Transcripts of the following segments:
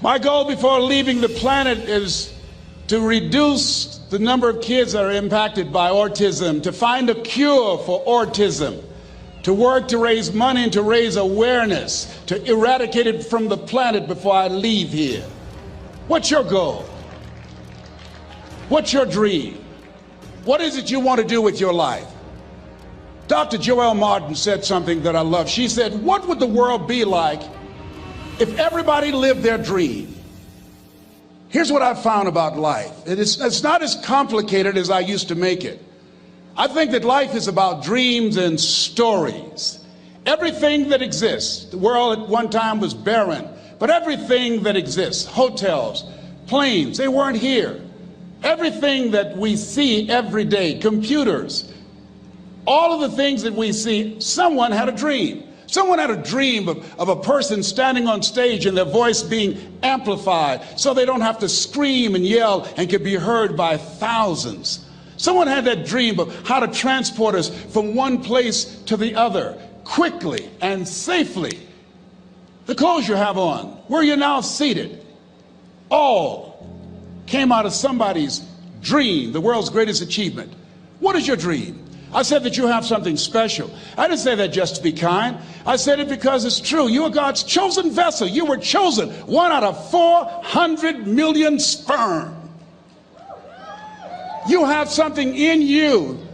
My goal before leaving the planet is to reduce the number of kids that are impacted by autism, to find a cure for autism, to work to raise money and to raise awareness, to eradicate it from the planet before I leave here. What's your goal? What's your dream? What is it you want to do with your life? Dr. Joelle Martin said something that I love. She said, what would the world be like if everybody lived their dream? Here's what I've found about life. It's not as complicated as I used to make it. I think that life is about dreams and stories. Everything that exists, the world at one time was barren, but everything that exists, hotels, planes, they weren't here. Everything that we see every day, computers, all of the things that we see, someone had a dream. Someone had a dream of a person standing on stage and their voice being amplified so they don't have to scream and yell and can be heard by thousands. Someone had that dream of how to transport us from one place to the other quickly and safely. The clothes you have on, where you're now seated, all came out of somebody's dream, the world's greatest achievement. What is your dream? I said that you have something special. I didn't say that just to be kind. I said it because it's true. You are God's chosen vessel. You were chosen, 1 out of 400 million sperm. You have something in you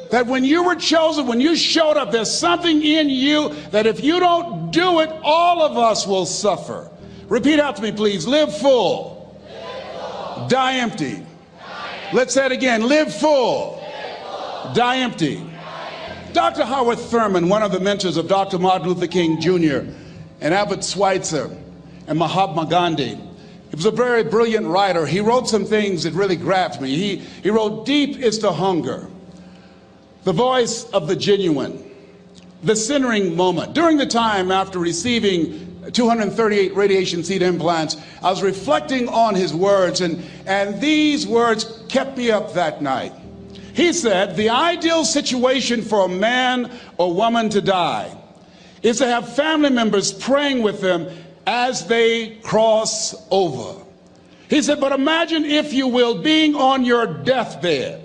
that when you were chosen, when you showed up, there's something in you that if you don't do it, all of us will suffer. Repeat after me, please. Live full. Die empty. Let's say it again. Live full. Die empty. Dr. Howard Thurman, one of the mentors of Dr. Martin Luther King Jr. and Albert Schweitzer and Mahatma Gandhi, he was a very brilliant writer. He wrote some things that really grabbed me. He wrote, deep is the hunger, the voice of the genuine, the centering moment. During the time after receiving 238 radiation seed implants, I was reflecting on his words, and these words kept me up that night. He said, the ideal situation for a man or woman to die is to have family members praying with them as they cross over. He said, but imagine, if you will, being on your deathbed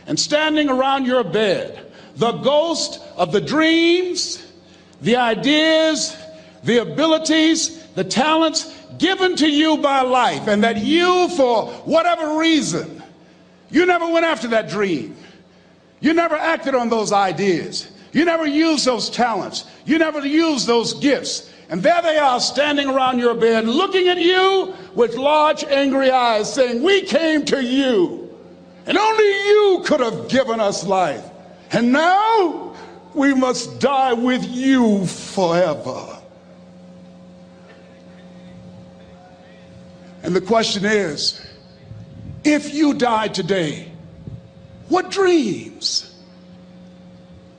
and standing around your bed, the ghost of the dreams, the ideas, the abilities, the talents given to you by life, and that you, for whatever reason, you never went after that dream. You never acted on those ideas. You never used those talents. You never used those gifts. And there they are standing around your bed looking at you with large angry eyes saying, we came to you and only you could have given us life. And now we must die with you forever. And the question is, if you die today, what dreams,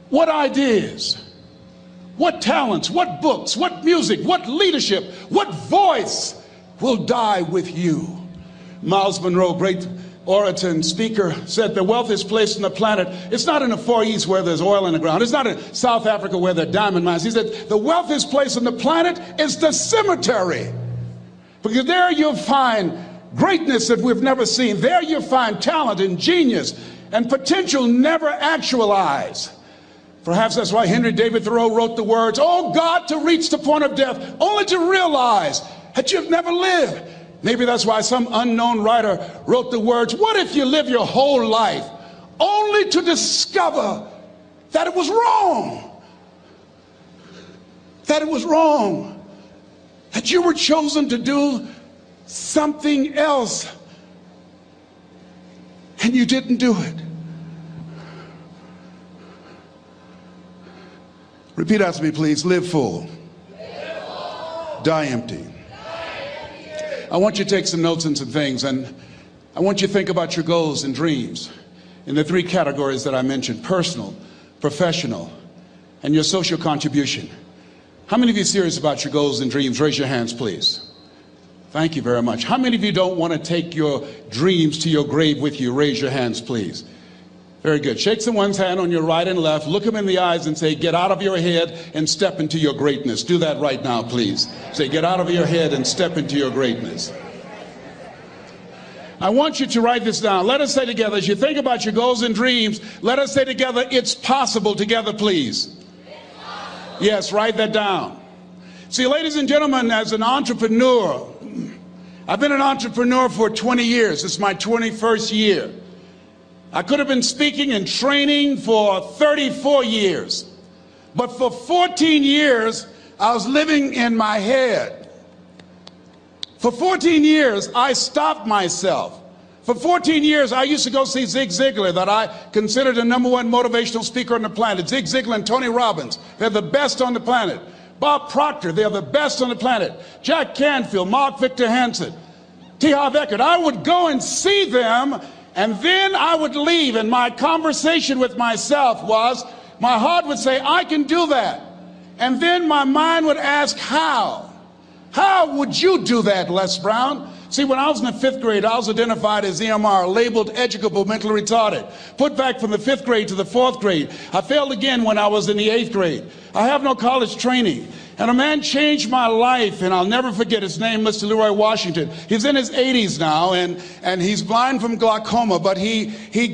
what ideas, what talents, what books, what music, what leadership, what voice will die with you? Miles Monroe, great orator and speaker, said the wealthiest place on the planet, it's not in the Far East where there's oil in the ground. It's not in South Africa where there are diamond mines. He said the wealthiest place on the planet is the cemetery. Because there you'll find greatness that we've never seen. There you'll find talent and genius and potential never actualized. Perhaps that's why Henry David Thoreau wrote the words, oh God, to reach the point of death, only to realize that you've never lived. Maybe that's why some unknown writer wrote the words, what if you live your whole life only to discover that it was wrong? That it was wrong. That you were chosen to do something else and you didn't do it. Repeat after me, please. Live full. Live full. Die empty. I want you to take some notes and some things, and I want you to think about your goals and dreams in the 3 categories that I mentioned: personal, professional, and your social contribution. How many of you are serious about your goals and dreams? Raise your hands, please. Thank you very much. How many of you don't want to take your dreams to your grave with you? Raise your hands, please. Very good. Shake someone's hand on your right and left. Look them in the eyes and say, get out of your head and step into your greatness. Do that right now, please. Say, get out of your head and step into your greatness. I want you to write this down. Let us say together, as you think about your goals and dreams, let us say together, it's possible together, please. Yes, write that down. See, ladies and gentlemen, as an entrepreneur, I've been an entrepreneur for 20 years. It's my 21st year. I could have been speaking and training for 34 years. But for 14 years, I was living in my head. For 14 years, I stopped myself. For 14 years, I used to go see Zig Ziglar, that I considered the #1 motivational speaker on the planet. Zig Ziglar and Tony Robbins, they're the best on the planet. Bob Proctor, they're the best on the planet. Jack Canfield, Mark Victor Hansen, T. Harv Eker. I would go and see them, and then I would leave, and my conversation with myself was, my heart would say, I can do that. And then my mind would ask, how? How would you do that, Les Brown? See, when I was in the 5th grade, I was identified as EMR, labeled educable mentally retarded, put back from the 5th grade to the 4th grade. I failed again when I was in the 8th grade. I have no college training. And a man changed my life, and I'll never forget his name, Mr. Leroy Washington. He's in his 80s now, and he's blind from glaucoma, but he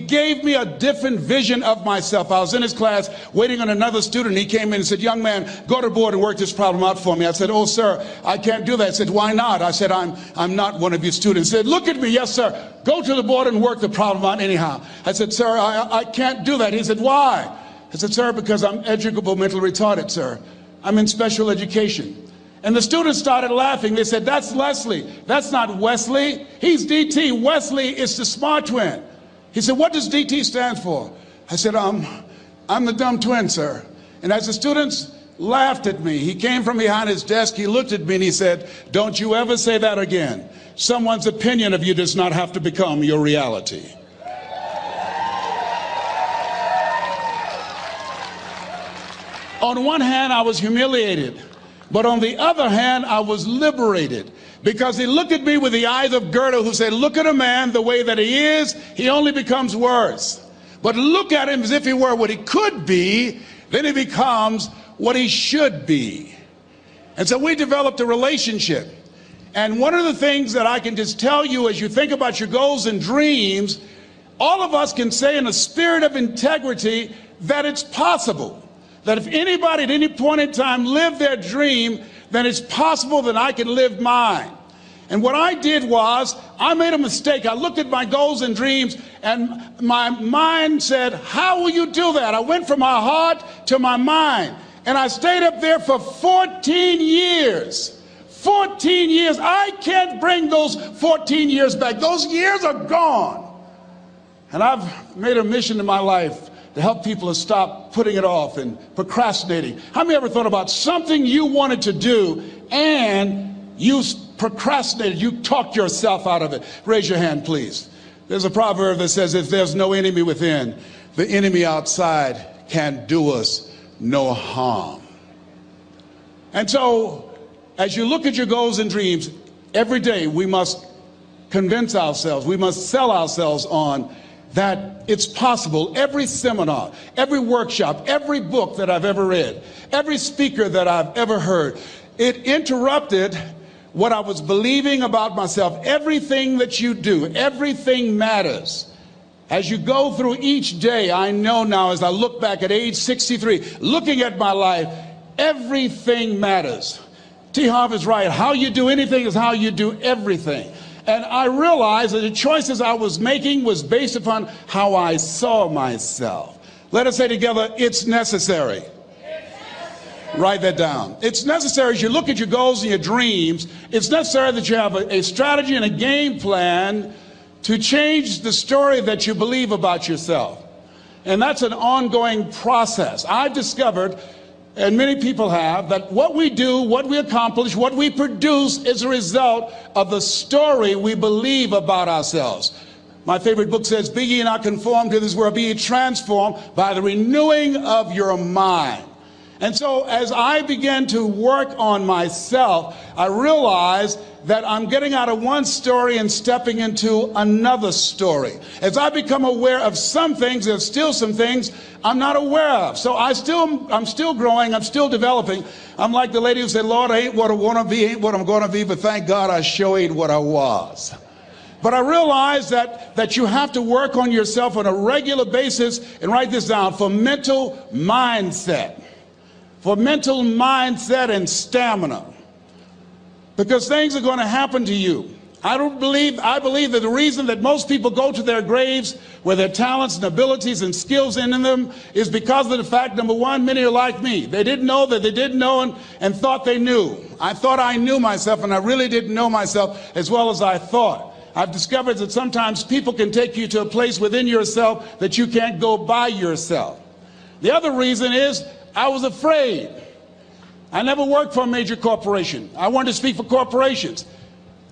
gave me a different vision of myself. I was in his class waiting on another student. He came in and said, young man, go to the board and work this problem out for me. I said, oh, sir, I can't do that. I said, why not? I said, I'm not one of your students. He said, look at me. Yes, sir. Go to the board and work the problem out anyhow. I said, sir, I can't do that. He said, why? I said, sir, because I'm educable mentally retarded, sir. I'm in special education. And the students started laughing. They said, that's Leslie. That's not Wesley. He's DT. Wesley is the smart twin. He said, what does DT stand for? I said, I'm the dumb twin, sir. And as the students laughed at me, he came from behind his desk, he looked at me and he said, don't you ever say that again. Someone's opinion of you does not have to become your reality. On one hand, I was humiliated, but on the other hand, I was liberated, because he looked at me with the eyes of Goethe, who said, look at a man the way that he is, he only becomes worse. But look at him as if he were what he could be, then he becomes what he should be. And so we developed a relationship. And one of the things that I can just tell you as you think about your goals and dreams, all of us can say in a spirit of integrity that it's possible. That if anybody at any point in time lived their dream, then it's possible that I can live mine. And what I did was, I made a mistake. I looked at my goals and dreams, and my mind said, how will you do that? I went from my heart to my mind, and I stayed up there for 14 years. 14 years. I can't bring those 14 years back. Those years are gone. And I've made a mission in my life to help people to stop putting it off and procrastinating. How many ever thought about something you wanted to do and you procrastinated, you talked yourself out of it? Raise your hand, please. There's a proverb that says, if there's no enemy within, the enemy outside can do us no harm. And so, as you look at your goals and dreams, every day we must convince ourselves, we must sell ourselves on that it's possible. Every seminar, every workshop, every book that I've ever read, every speaker that I've ever heard, it interrupted what I was believing about myself. Everything that you do, everything matters. As you go through each day, I know now as I look back at age 63, looking at my life, everything matters. T. Harv is right. How you do anything is how you do everything. And I realized that the choices I was making was based upon how I saw myself. Let us say together, it's necessary. Write that down. It's necessary as you look at your goals and your dreams, it's necessary that you have a strategy and a game plan to change the story that you believe about yourself. And that's an ongoing process. I've discovered, and many people have, that what we do, what we accomplish, what we produce is a result of the story we believe about ourselves. My favorite book says, be ye not conformed to this world, be ye transformed by the renewing of your mind. And so as I began to work on myself, I realized that I'm getting out of one story and stepping into another story. As I become aware of some things, there's still some things I'm not aware of. So I'm still growing, I'm still developing. I'm like the lady who said, Lord, I ain't what I want to be, ain't what I'm going to be, but thank God I sure ain't what I was. But I realize that you have to work on yourself on a regular basis, and write this down, for mental mindset. For mental mindset and stamina. Because things are going to happen to you. I believe that the reason that most people go to their graves with their talents and abilities and skills in them is because of the fact, number one, many are like me. They didn't know that they didn't know and thought they knew. I thought I knew myself, and I really didn't know myself as well as I thought. I've discovered that sometimes people can take you to a place within yourself that you can't go by yourself. The other reason is I was afraid. I never worked for a major corporation. I wanted to speak for corporations.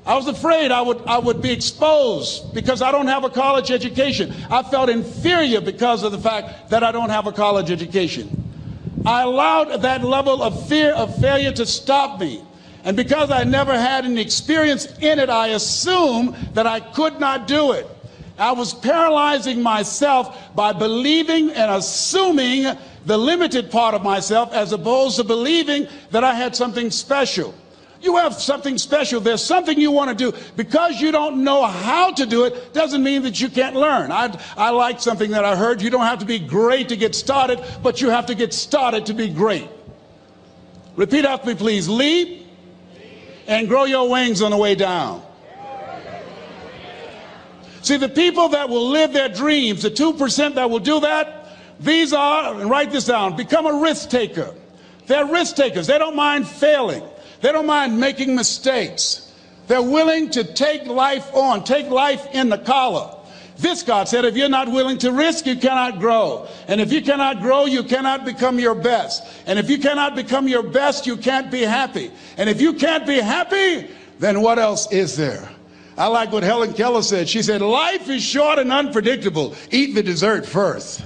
I was afraid I would be exposed because I don't have a college education. I felt inferior because of the fact that I don't have a college education. I allowed that level of fear of failure to stop me. And because I never had any experience in it, I assumed that I could not do it. I was paralyzing myself by believing and assuming the limited part of myself as opposed to believing that I had something special. You have something special. There's something you want to do. Because you don't know how to do it doesn't mean that you can't learn. I like something that I heard. You don't have to be great to get started, but you have to get started to be great. Repeat after me, please. Leap and grow your wings on the way down. See, the people that will live their dreams, the 2% that will do that, these are, and write this down, become a risk taker. They're risk takers. They don't mind failing. They don't mind making mistakes. They're willing to take life on, take life in the collar. This, God said, if you're not willing to risk, you cannot grow. And if you cannot grow, you cannot become your best. And if you cannot become your best, you can't be happy. And if you can't be happy, then what else is there? I like what Helen Keller said. She said, life is short and unpredictable. Eat the dessert first.